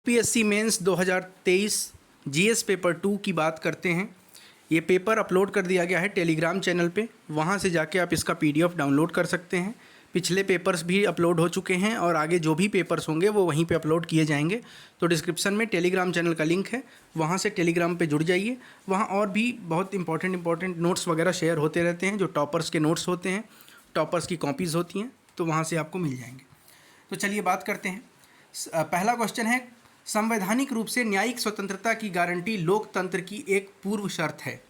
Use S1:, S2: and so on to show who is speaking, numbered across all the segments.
S1: UPSC mains 2023 GS paper 2 की बात करते हैं। ये पेपर अपलोड कर दिया गया है टेलीग्राम चैनल पे, वहाँ से जाके आप इसका पीडीएफ डाउनलोड कर सकते हैं। पिछले पेपर्स भी अपलोड हो चुके हैं और आगे जो भी पेपर्स होंगे वो वहीं पे अपलोड किए जाएंगे। तो डिस्क्रिप्शन में टेलीग्राम चैनल का लिंक है, वहाँ से टेलीग्राम पे जुड़ जाइए। वहाँ और भी बहुत इंपॉर्टेंट नोट्स वगैरह शेयर होते रहते हैं, जो टॉपर्स के नोट्स होते हैं, टॉपर्स की कॉपीज़ होती हैं, तो वहाँ से आपको मिल जाएंगे। तो चलिए बात करते हैं। पहला क्वेश्चन है, संवैधानिक रूप से न्यायिक स्वतंत्रता की गारंटी लोकतंत्र की एक पूर्व शर्त है।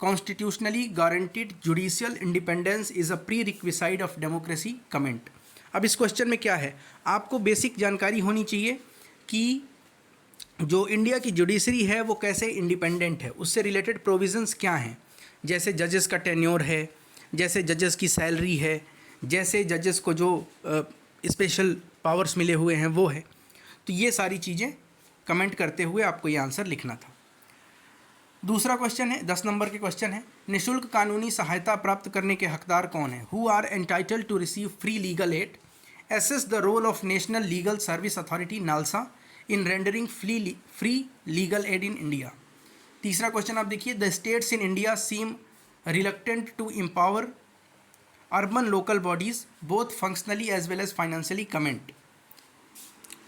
S1: Constitutionally guaranteed judicial independence is a pre requisite of democracy. Comment. अब इस क्वेश्चन में क्या है, आपको बेसिक जानकारी होनी चाहिए कि जो इंडिया की जुडिशरी है वो कैसे इंडिपेंडेंट है, उससे रिलेटेड प्रोविजंस क्या हैं। जैसे जजेस का टेन्योर है, जैसे जजेस की सैलरी है, जैसे जजेस को जो स्पेशल पावर्स मिले हुए हैं वो है। तो ये सारी चीज़ें कमेंट करते हुए आपको ये आंसर लिखना था। दूसरा क्वेश्चन है, 10 नंबर के क्वेश्चन है, निःशुल्क कानूनी सहायता प्राप्त करने के हकदार कौन है। Who are entitled to receive free legal aid. Assess the role of national legal service authority NALSA in rendering free legal aid in India. तीसरा क्वेश्चन आप देखिए, the states in India seem reluctant to empower urban local bodies both functionally as well as financially. Comment.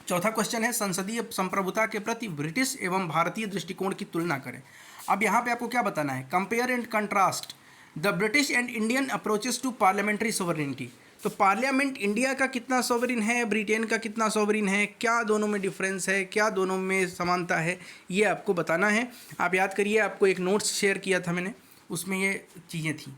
S1: चौथा question है, संसदीय संप्रभुता के प्रति British एवं भारतीय दृष्टिकोण की तुलना करें। अब यहाँ पे आपको क्या बताना है, compare and contrast the British and Indian approaches to parliamentary sovereignty. तो पार्लियामेंट इंडिया का कितना सोवरिन है, ब्रिटेन का कितना सोवरिन है, क्या दोनों में डिफरेंस है, क्या दोनों में समानता है, ये आपको बताना है। आप याद करिए, आपको एक नोट्स शेयर किया था मैंने, उसमें ये चीज़ें थी।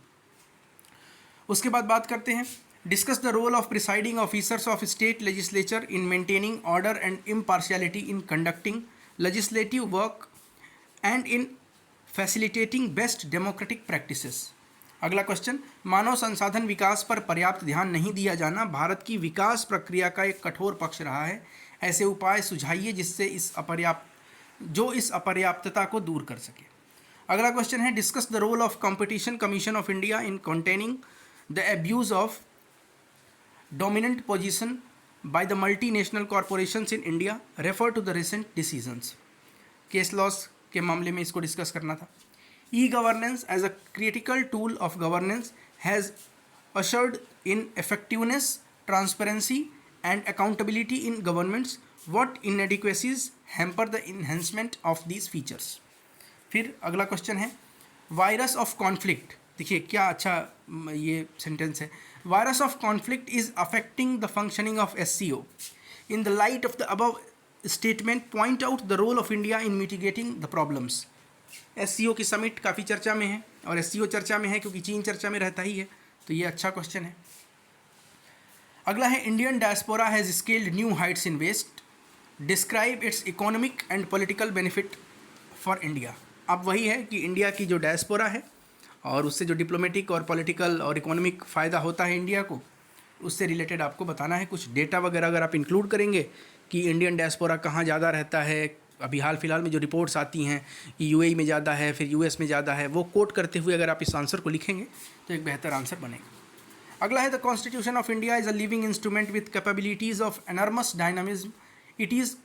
S1: उसके बाद बात करते हैं, discuss the role of presiding officers of state legislature in maintaining order and impartiality in conducting legislative work and in facilitating best democratic practices. अगला क्वेश्चन, मानव संसाधन विकास पर पर्याप्त ध्यान नहीं दिया जाना भारत की विकास प्रक्रिया का एक कठोर पक्ष रहा है। ऐसे उपाय सुझाइए जिससे इस अपर्याप्तता को दूर कर सके। अगला क्वेश्चन है, discuss the role of competition commission of India in containing the abuse of dominant position by the multinational corporations in India. Refer to the recent decisions. Case laws के मामले में इसको डिस्कस करना था। E governance as a critical tool of governance has assured in effectiveness, transparency and accountability in governments. What inadequacies hamper the enhancement of these features? फिर अगला question है, virus of conflict. देखिए क्या अच्छा ये सेंटेंस है, virus of conflict is affecting the functioning of SCO. In the light of the above statement point out the role of India in mitigating the problems. SCO की summit काफ़ी चर्चा में है और SCO चर्चा में है क्योंकि चीन चर्चा में रहता ही है, तो ये अच्छा क्वेश्चन है। अगला है, Indian diaspora has scaled new heights in west. Describe its economic and political benefit for India. अब वही है कि इंडिया की जो डायस्पोरा है और उससे जो डिप्लोमेटिक और पॉलिटिकल और इकोनॉमिक फ़ायदा होता है इंडिया को, उससे रिलेटेड आपको बताना है। कुछ डेटा वगैरह अगर आप इंक्लूड करेंगे कि इंडियन डायस्पोरा कहाँ ज़्यादा रहता है, अभी हाल फिलहाल में जो रिपोर्ट्स आती हैं कि UAE में ज़्यादा है, फिर US में ज़्यादा है, वो कोट करते हुए अगर आप इस आंसर को लिखेंगे तो एक बेहतर आंसर बनेगा। अगला है, the constitution of India is a living instrument with capabilities of enormous dynamism. It is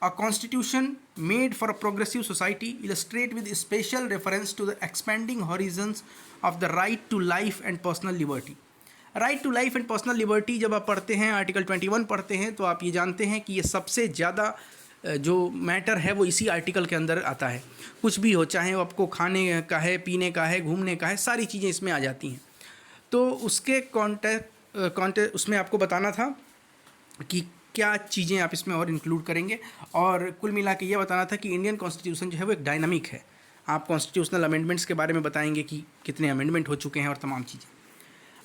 S1: a constitution made for a progressive society, illustrate with special reference to the expanding horizons of the right to life and personal liberty. Right to life and personal liberty जब आप पढ़ते हैं, article 21 पढ़ते हैं, तो आप ये जानते हैं कि ये सबसे ज़्यादा जो मैटर है वो इसी आर्टिकल के अंदर आता है। कुछ भी हो, चाहे वो आपको खाने का है, पीने का है, घूमने का है, सारी चीज़ें इसमें आ जाती हैं। तो उसके कॉन्टेक्स्ट उसमें आपको बताना था कि क्या चीज़ें आप इसमें और इंक्लूड करेंगे, और कुल मिला के ये बताना था कि इंडियन कॉन्स्टिट्यूशन जो है वो एक डायनामिक है। आप कॉन्स्टिट्यूशनल अमेंडमेंट्स के बारे में बताएंगे कि कितने अमेंडमेंट हो चुके हैं और तमाम चीज़ें।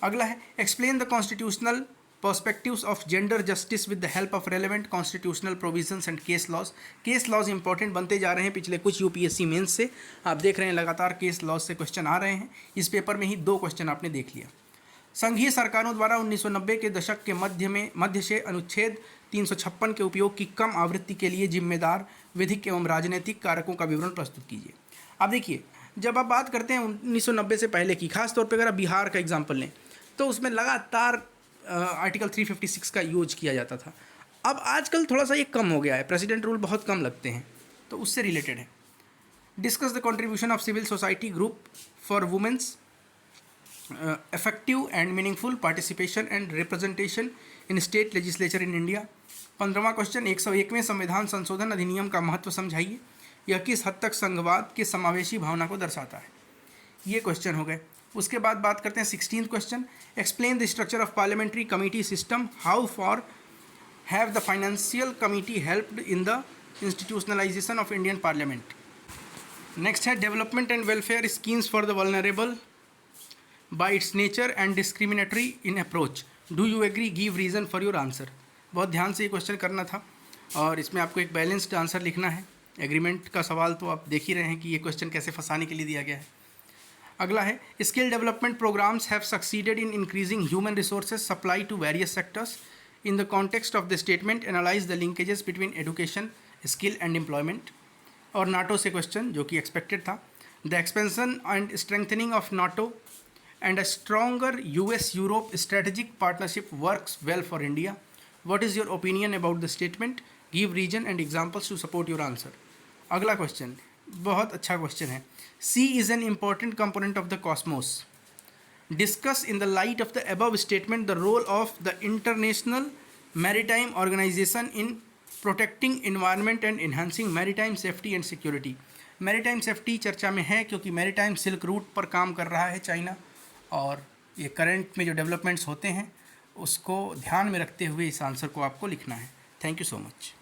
S1: अगला है, explain the constitutional perspectives of gender justice with the help of relevant constitutional provisions and case laws. Case laws important बनते जा रहे हैं पिछले कुछ UPSC मेंस से, आप देख रहे हैं लगातार केस लॉज से क्वेश्चन आ रहे हैं। इस पेपर में ही 2 क्वेश्चन आपने देख लिया। संघीय सरकारों द्वारा 1990 के दशक के मध्य से अनुच्छेद 356 के उपयोग की कम आवृत्ति के लिए जिम्मेदार विधिक एवं राजनीतिक कारकों का विवरण प्रस्तुत कीजिए। अब देखिए, जब आप बात करते हैं 1990 से पहले की, खास तौर पे अगर आप बिहार का एग्जाम्पल लें तो उसमें लगातार आर्टिकल 356 का यूज किया जाता था। अब आजकल थोड़ा सा ये कम हो गया है, प्रेसिडेंट रूल बहुत कम लगते हैं, तो उससे रिलेटेड है। Discuss the contribution of civil society group for women's effective and meaningful participation and representation in state legislature in India। 15वां क्वेश्चन, 101वें संविधान संशोधन अधिनियम का महत्व समझाइए, यह किस हद तक संघवाद के समावेशी भावना को दर्शाता है। ये क्वेश्चन हो गए। उसके बाद बात करते हैं 16th question, explain the structure of parliamentary committee system, how far have the financial committee helped in the institutionalization of Indian parliament. Next है development and welfare schemes for the vulnerable by its nature and discriminatory in approach, do you agree, give reason for your answer। बहुत ध्यान से ये question करना था और इसमें आपको एक बैलेंस्ड आंसर लिखना है। एग्रीमेंट का सवाल तो आप देख ही रहे हैं कि ये क्वेश्चन कैसे फंसाने के लिए दिया गया है। अगला है skill development programmes have succeeded in increasing human resources supply to various sectors, in the context of the statement analyse the linkages between education, skill and employment. और नाटो से क्वेश्चन जो कि एक्सपेक्टेड था, the expansion and strengthening of NATO and a stronger US-Europe strategic partnership works well for India. What is your opinion about the statement? Give reason and examples to support your answer। अगला question बहुत अच्छा question है। Sea is an important component of the cosmos. Discuss in the light of the above statement the role of the International Maritime Organization in protecting environment and enhancing maritime safety and security। Maritime safety चर्चा में है क्योंकि maritime silk route पर काम कर रहा है China, और ये करंट में जो डेवलपमेंट्स होते हैं उसको ध्यान में रखते हुए इस आंसर को आपको लिखना है। Thank you so much.